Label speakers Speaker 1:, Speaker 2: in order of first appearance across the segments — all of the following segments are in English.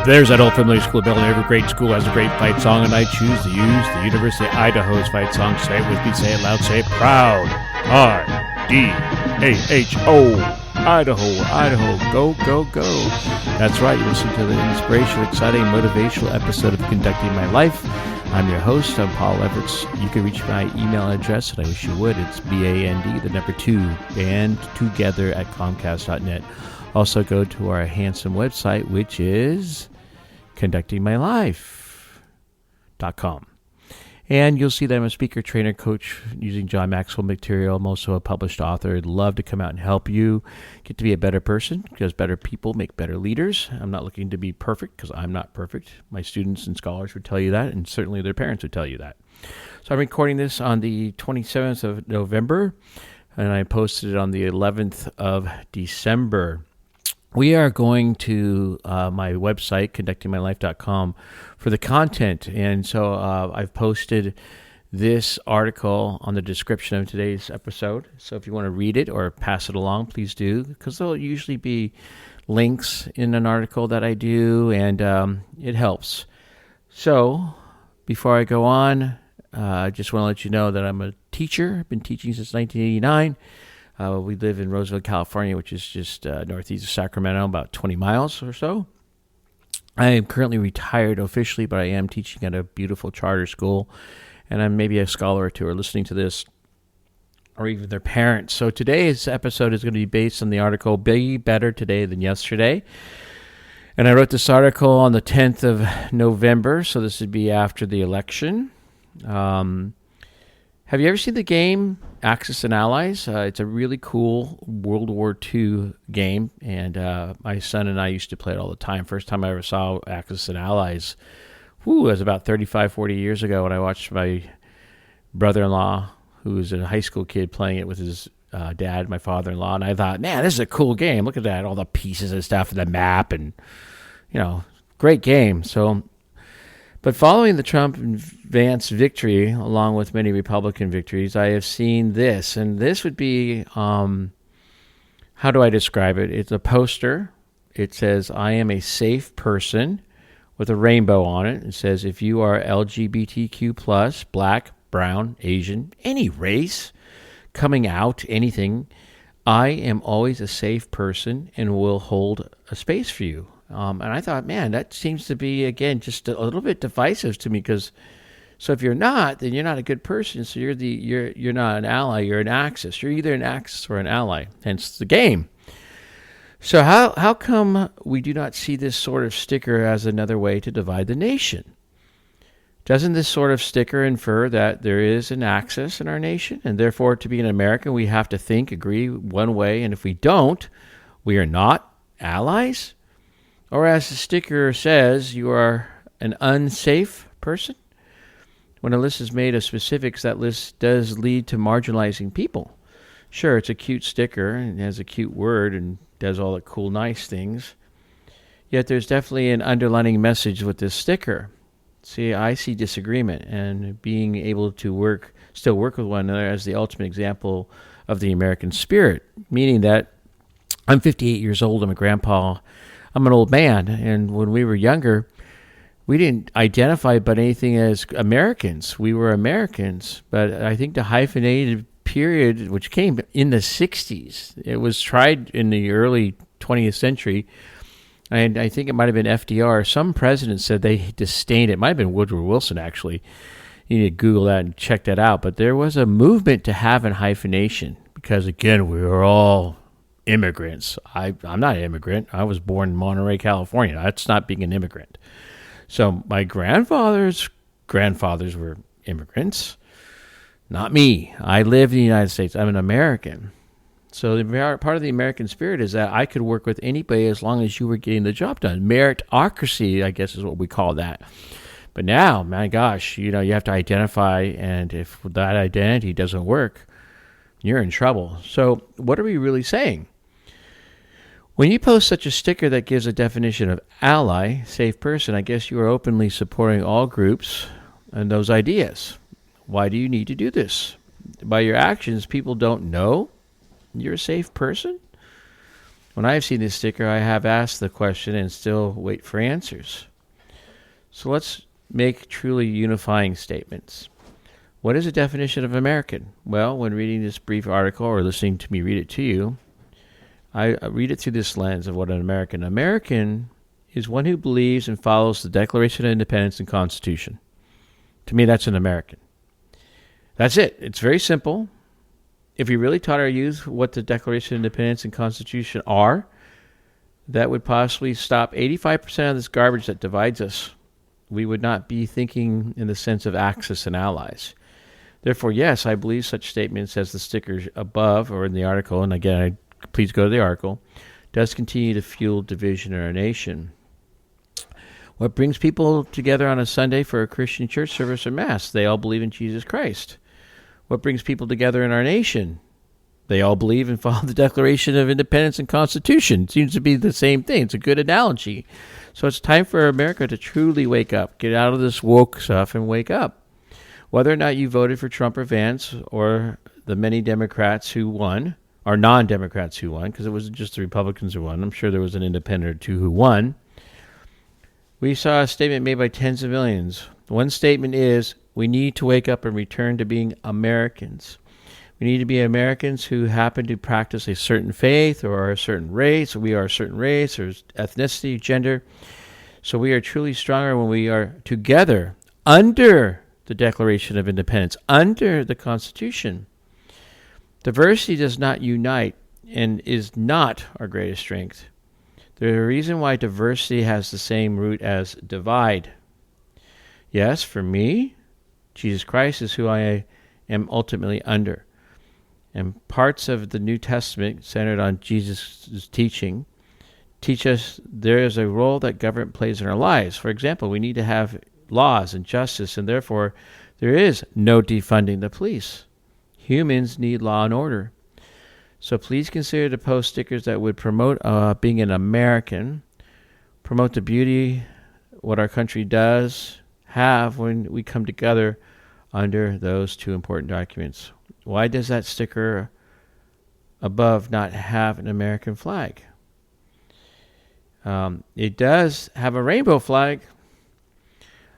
Speaker 1: There's that old familiar school bell, and every great school has a great fight song, and I choose to use the University of Idaho's fight song. Say it with me, say it loud, say it proud. I-D-A-H-O. Idaho, Idaho, go, go, go. That's right, you listen to the inspirational, exciting, motivational episode of Conducting My Life. I'm your host, I'm Paul Everts. You can reach my email address, and I wish you would. It's BAND, the number 2, bandtogether at Comcast.net. Also go to our handsome website, which is conductingmylife.com. And you'll see that I'm a speaker, trainer, coach using John Maxwell material. I'm also a published author. I'd love to come out and help you get to be a better person, because better people make better leaders. I'm not looking to be perfect, because I'm not perfect. My students and scholars would tell you that, and certainly their parents would tell you that. So I'm recording this on the 27th of November, and I posted it on the 11th of December. We are going to my website, conductingmylife.com, for the content. And so I've posted this article on the description of today's episode. So if you want to read it or pass it along, please do, because there'll usually be links in an article that I do, and it helps. So before I go on, I just want to let you know that I'm a teacher. I've been teaching since 1989. We live in Roseville, California, which is just northeast of Sacramento, about 20 miles or so. I am currently retired officially, but I am teaching at a beautiful charter school, and I'm maybe a scholar or two are listening to this, or even their parents. So today's episode is going to be based on the article, Be Better Today Than Yesterday. And I wrote this article on the 10th of November, so this would be after the election. Have you ever seen the game Axis and Allies? It's a really cool World War II game, and my son and I used to play it all the time. First time I ever saw Axis and Allies, it was about 35, 40 years ago, when I watched my brother-in-law, who was a high school kid, playing it with his dad, my father-in-law, and I thought, man, this is a cool game. Look at that, all the pieces and stuff, and the map, and, great game. But following the Trump and Vance victory, along with many Republican victories, I have seen this. And this would be, how do I describe it? It's a poster. It says, I am a safe person, with a rainbow on it. It says, if you are LGBTQ+, black, brown, Asian, any race, coming out, anything, I am always a safe person and will hold a space for you. And I thought, man, that seems to be, again, just a little bit divisive to me, because so if you're not, then you're not a good person. So you're not an ally, you're an axis. You're either an axis or an ally, hence the game. So how come we do not see this sort of sticker as another way to divide the nation? Doesn't this sort of sticker infer that there is an axis in our nation, and therefore to be an American we have to think, agree one way, and if we don't, we are not allies? Or as the sticker says, you are an unsafe person? When a list is made of specifics, that list does lead to marginalizing people. Sure, it's a cute sticker and has a cute word and does all the cool, nice things. Yet there's definitely an underlining message with this sticker. See, I see disagreement and being able to still work with one another as the ultimate example of the American spirit, meaning that I'm 58 years old, I'm a grandpa, I'm an old man, and when we were younger, we didn't identify but anything as Americans. We were Americans, but I think the hyphenated period, which came in the 60s, it was tried in the early 20th century, and I think it might have been FDR. Some president said they disdained it. It might have been Woodrow Wilson, actually. You need to Google that and check that out. But there was a movement to have a hyphenation, because, again, we were all immigrants. I'm not an immigrant. I was born in Monterey, California. That's not being an immigrant. So my grandfathers were immigrants, not me. I live in the United States. I'm an American. So the part of the American spirit is that I could work with anybody as long as you were getting the job done. Meritocracy, I guess, is what we call that. But now, my gosh, you have to identify, and if that identity doesn't work, you're in trouble. So what are we really saying? When you post such a sticker that gives a definition of ally, safe person, I guess you are openly supporting all groups and those ideas. Why do you need to do this? By your actions, people don't know you're a safe person? When I have seen this sticker, I have asked the question and still wait for answers. So let's make truly unifying statements. What is the definition of American? Well, when reading this brief article or listening to me read it to you, I read it through this lens of what an American is one who believes and follows the Declaration of Independence and Constitution. To me, that's an American. That's it. It's very simple. If we really taught our youth what the Declaration of Independence and Constitution are, that would possibly stop 85% of this garbage that divides us. We would not be thinking in the sense of Axis and allies. Therefore, yes, I believe such statements as the stickers above or in the article, and again, please go to the article, does continue to fuel division in our nation. What brings people together on a Sunday for a Christian church service or mass? They all believe in Jesus Christ. What brings people together in our nation? They all believe and follow the Declaration of Independence and Constitution. It seems to be the same thing. It's a good analogy. So it's time for America to truly wake up, get out of this woke stuff and wake up. Whether or not you voted for Trump or Vance or the many Democrats who won, or non-Democrats who won, because it wasn't just the Republicans who won. I'm sure there was an independent or two who won. We saw a statement made by tens of millions. One statement is, we need to wake up and return to being Americans. We need to be Americans who happen to practice a certain faith or are a certain race. We are a certain race or ethnicity, gender. So we are truly stronger when we are together under the Declaration of Independence, under the Constitution. Diversity does not unite and is not our greatest strength. There's a reason why diversity has the same root as divide. Yes, for me, Jesus Christ is who I am ultimately under. And parts of the New Testament centered on Jesus' teaching teach us there is a role that government plays in our lives. For example, we need to have laws and justice, and therefore there is no defunding the police. Humans need law and order. So please consider to post stickers that would promote being an American, promote the beauty, what our country does have when we come together under those two important documents. Why does that sticker above not have an American flag? It does have a rainbow flag.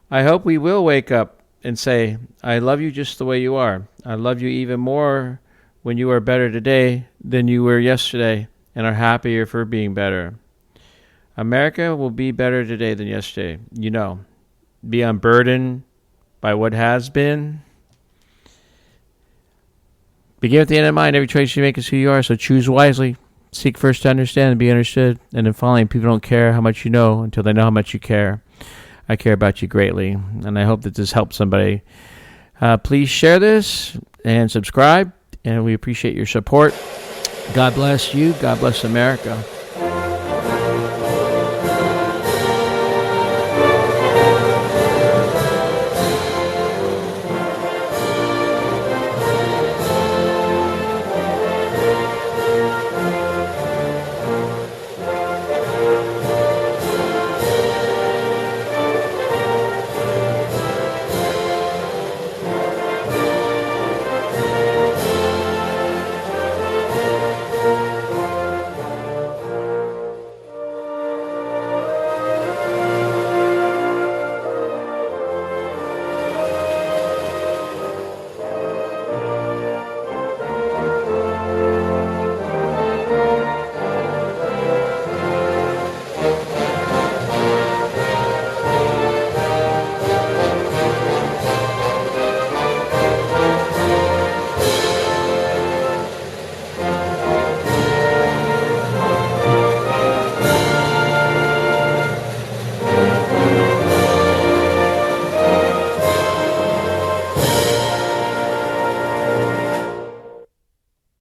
Speaker 1: I hope we will wake up and say, I love you just the way you are. I love you even more when you are better today than you were yesterday and are happier for being better. America will be better today than yesterday. Be unburdened by what has been. Begin with the end in mind. Every choice you make is who you are, so choose wisely. Seek first to understand and be understood. And then finally, people don't care how much you know until they know how much you care. I care about you greatly, and I hope that this helps somebody. Please share this and subscribe, and we appreciate your support. God bless you. God bless America.